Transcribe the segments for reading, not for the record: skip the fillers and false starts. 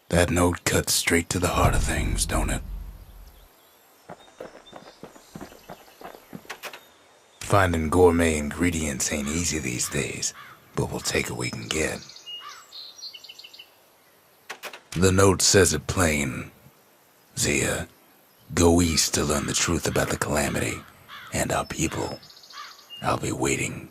That note cuts straight to the heart of things, don't it? Finding gourmet ingredients ain't easy these days, but we'll take what we can get. The note says it plain. Zia, go east to learn the truth about the calamity and our people. I'll be waiting.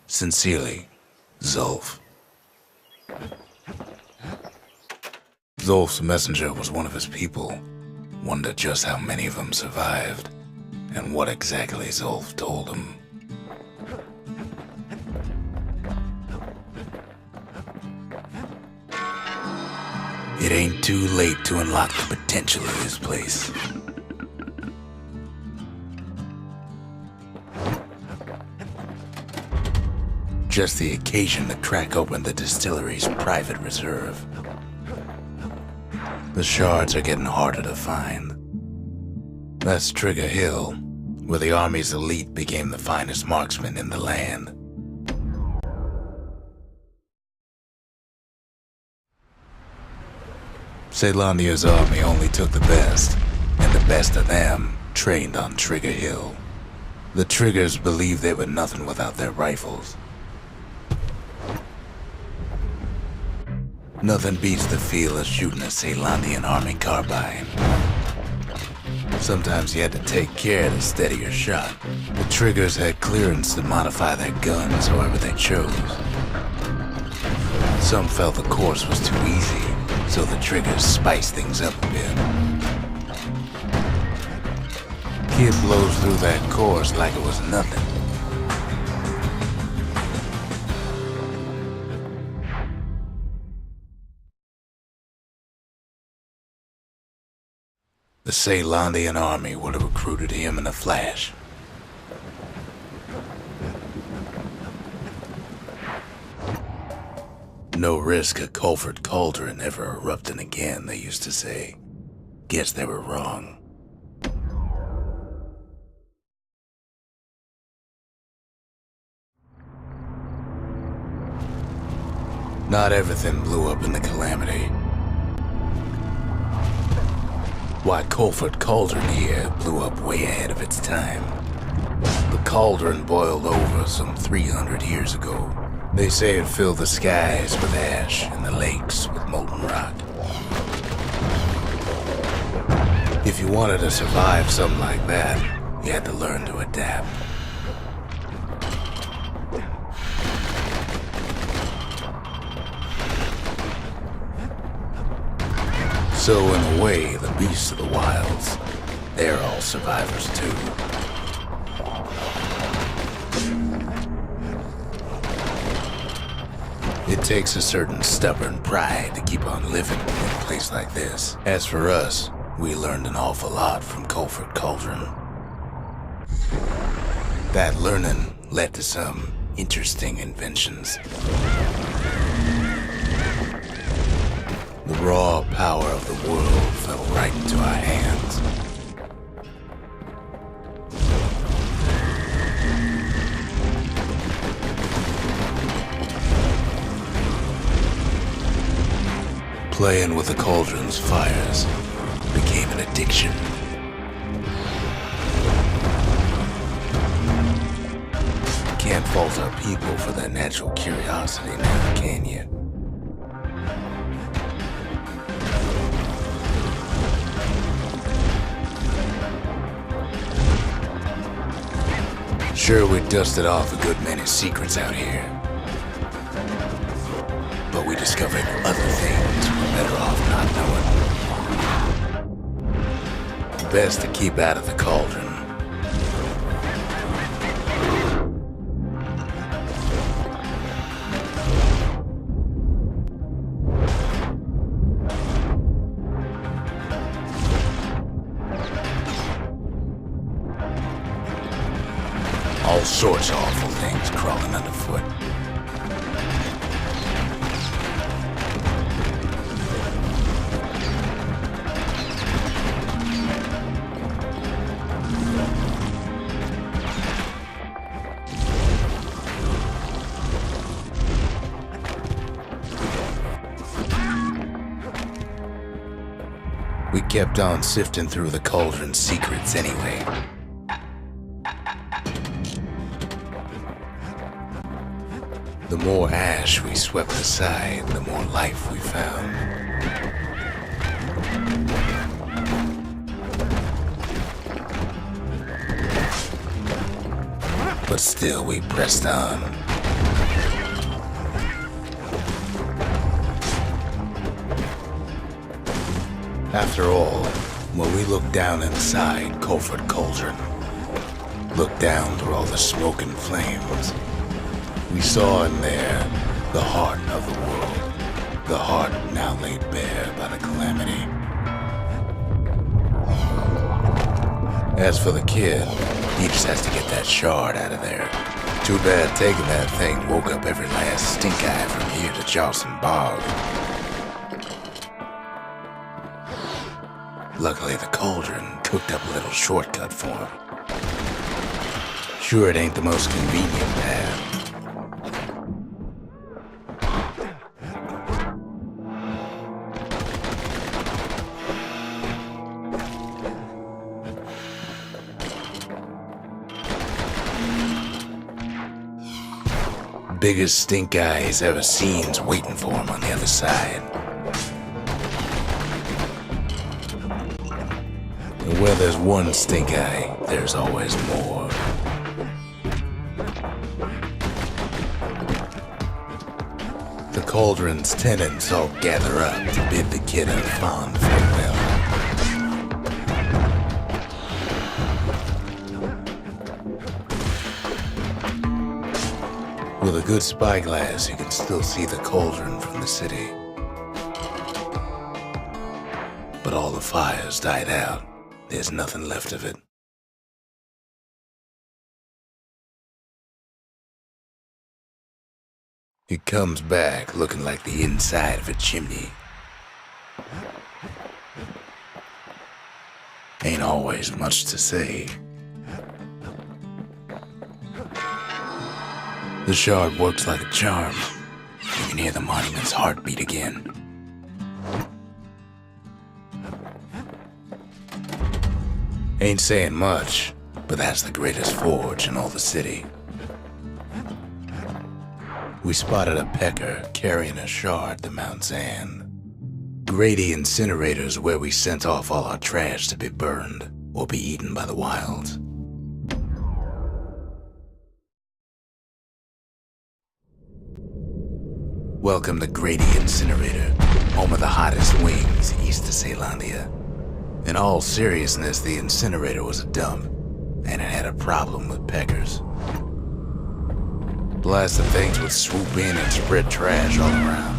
Sincerely, Zulf. Zulf's messenger was one of his people. Wondered just how many of them survived, and what exactly Zulf told him. It ain't too late to unlock the potential of this place. Just the occasion to crack open the distillery's private reserve. The shards are getting harder to find. That's Trigger Hill, where the Army's elite became the finest marksmen in the land. Caelandia's army only took the best, and the best of them trained on Trigger Hill. The Triggers believed they were nothing without their rifles. Nothing beats the feel of shooting a Caelandian army carbine. Sometimes you had to take care to steady your shot. The Triggers had clearance to modify their guns however they chose. Some felt the course was too easy, so the Triggers spiced things up a bit. Kid blows through that course like it was nothing. The Caelandian army would have recruited him in a flash. No risk of Colford Cauldron ever erupting again, they used to say. Guess they were wrong. Not everything blew up in the calamity. Why, Colford Cauldron here blew up way ahead of its time. The cauldron boiled over some 300 years ago. They say it filled the skies with ash and the lakes with molten rock. If you wanted to survive something like that, you had to learn to adapt. So in a way, the beasts of the wilds, they're all survivors too. It takes a certain stubborn pride to keep on living in a place like this. As for us, we learned an awful lot from Colford Cauldron. That learning led to some interesting inventions. The raw power of the world fell right into our hands. Playing with the cauldron's fires became an addiction. Can't fault our people for their natural curiosity now, can you? Sure, we dusted off a good many secrets out here. But we discovered other things we're better off not knowing. Best to keep out of the cauldron. All sorts of awful things crawling underfoot. We kept on sifting through the cauldron's secrets anyway. The more ash we swept aside, the more life we found. But still we pressed on. After all, when we looked down inside Colford Cauldron, looked down through all the smoke and flames, we saw in there the heart of the world, the heart now laid bare by the calamity. As for the kid, he just has to get that shard out of there. Too bad taking that thing woke up every last stink eye from here to Charleston Bog. Luckily, the cauldron cooked up a little shortcut for him. Sure, it ain't the most convenient path. Biggest stink eye he's ever seen's waiting for him on the other side. And where there's one stink eye, there's always more. The cauldron's tenants all gather up to bid the kid a fond farewell. With a good spyglass, you can still see the cauldron from the city. But all the fires died out. There's nothing left of it. It comes back looking like the inside of a chimney. Ain't always much to say. The shard works like a charm. You can hear the monument's heartbeat again. Ain't saying much, but that's the greatest forge in all the city. We spotted a pecker carrying a shard to Mount Zand. Grady Incinerator's where we sent off all our trash to be burned or be eaten by the wilds. Welcome to Grady Incinerator, home of the hottest wings east of Ceylondia. In all seriousness, the incinerator was a dump, and it had a problem with peckers. Blasted things would swoop in and spread trash all around,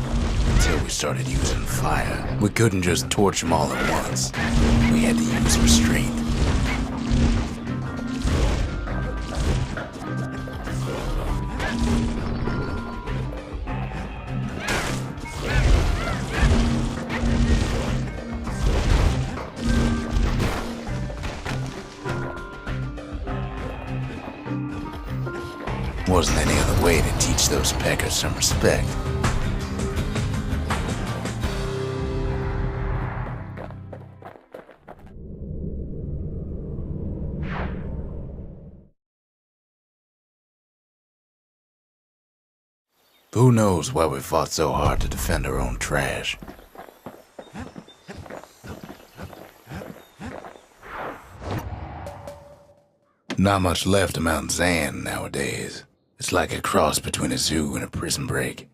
until we started using fire. We couldn't just torch them all at once. We had to use restraint. Wasn't any other way to teach those peckers some respect. Who knows why we fought so hard to defend our own trash? Not much left of Mount Zand nowadays. It's like a cross between a zoo and a prison break.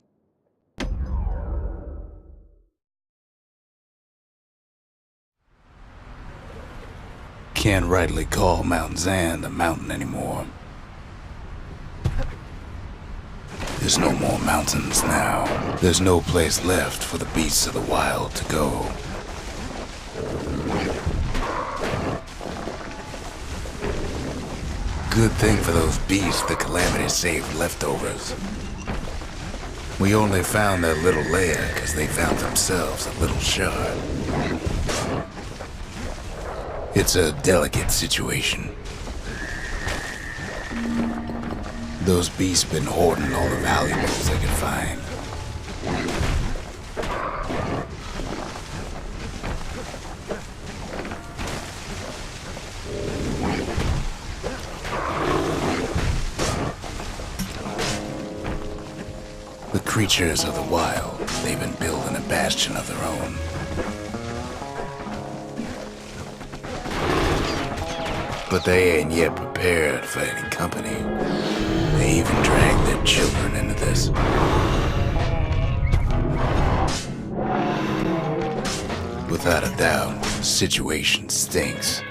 Can't rightly call Mount Zand a mountain anymore. There's no more mountains now. There's no place left for the beasts of the wild to go. Good thing for those beasts the calamity saved leftovers. We only found their little lair because they found themselves a little shard. It's a delicate situation. Those beasts been hoarding all the valuables they could find. Creatures of the wild, they've been building a bastion of their own. But they ain't yet prepared for any company. They even drag their children into this. Without a doubt, the situation stinks.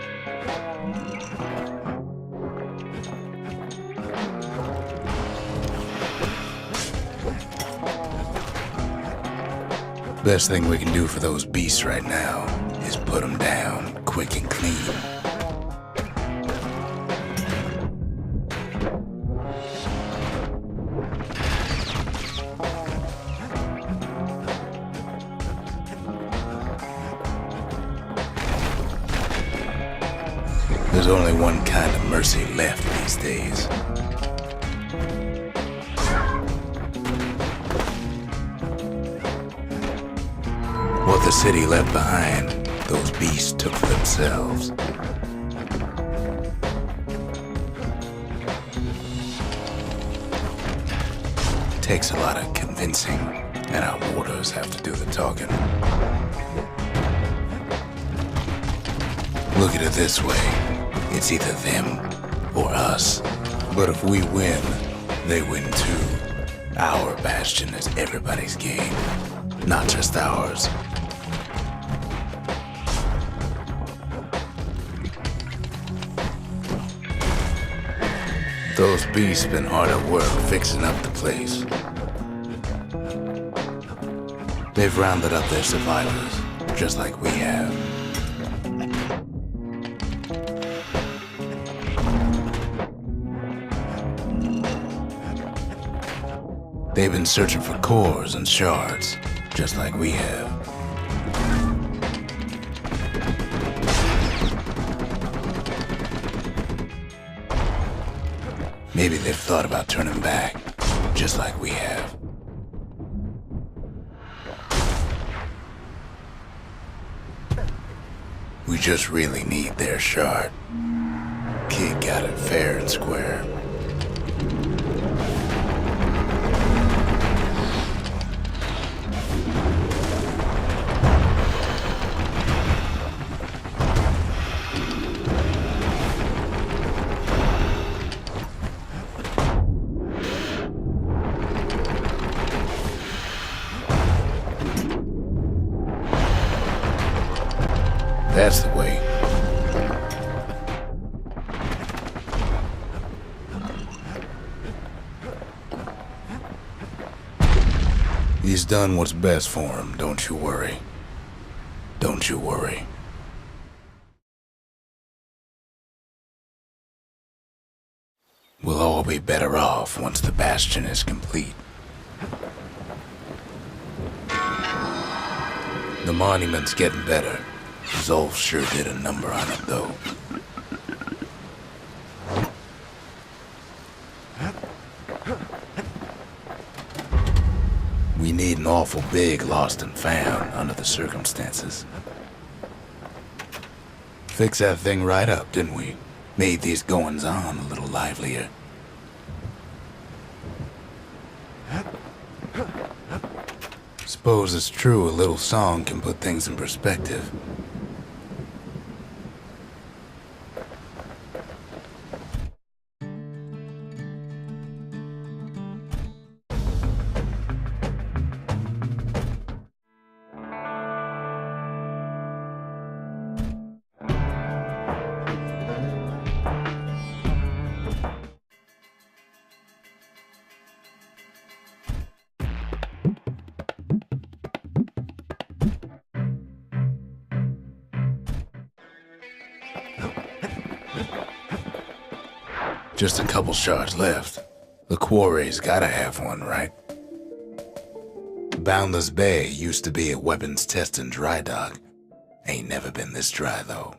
Best thing we can do for those beasts right now is put them down quick and clean. There's only one kind of mercy left these days. What the city left behind, those beasts took for themselves. Takes a lot of convincing, and our warders have to do the talking. Look at it this way. It's either them or us. But if we win, they win too. Our bastion is everybody's game, not just ours. Those beasts been hard at work fixing up the place. They've rounded up their survivors, just like we have. They've been searching for cores and shards, just like we have. Maybe they've thought about turning back, just like we have. We just really need their shard. Kid got it fair and square. That's the way. He's done what's best for him, don't you worry. Don't you worry. We'll all be better off once the Bastion is complete. The monument's getting better. Zolf sure did a number on it, though. We need an awful big lost and found under the circumstances. Fixed that thing right up, didn't we? Made these goings-on a little livelier. Suppose it's true a little song can put things in perspective. Just a couple shards left. The quarry's gotta have one, right? Boundless Bay used to be a weapons test and dry dock. Ain't never been this dry, though.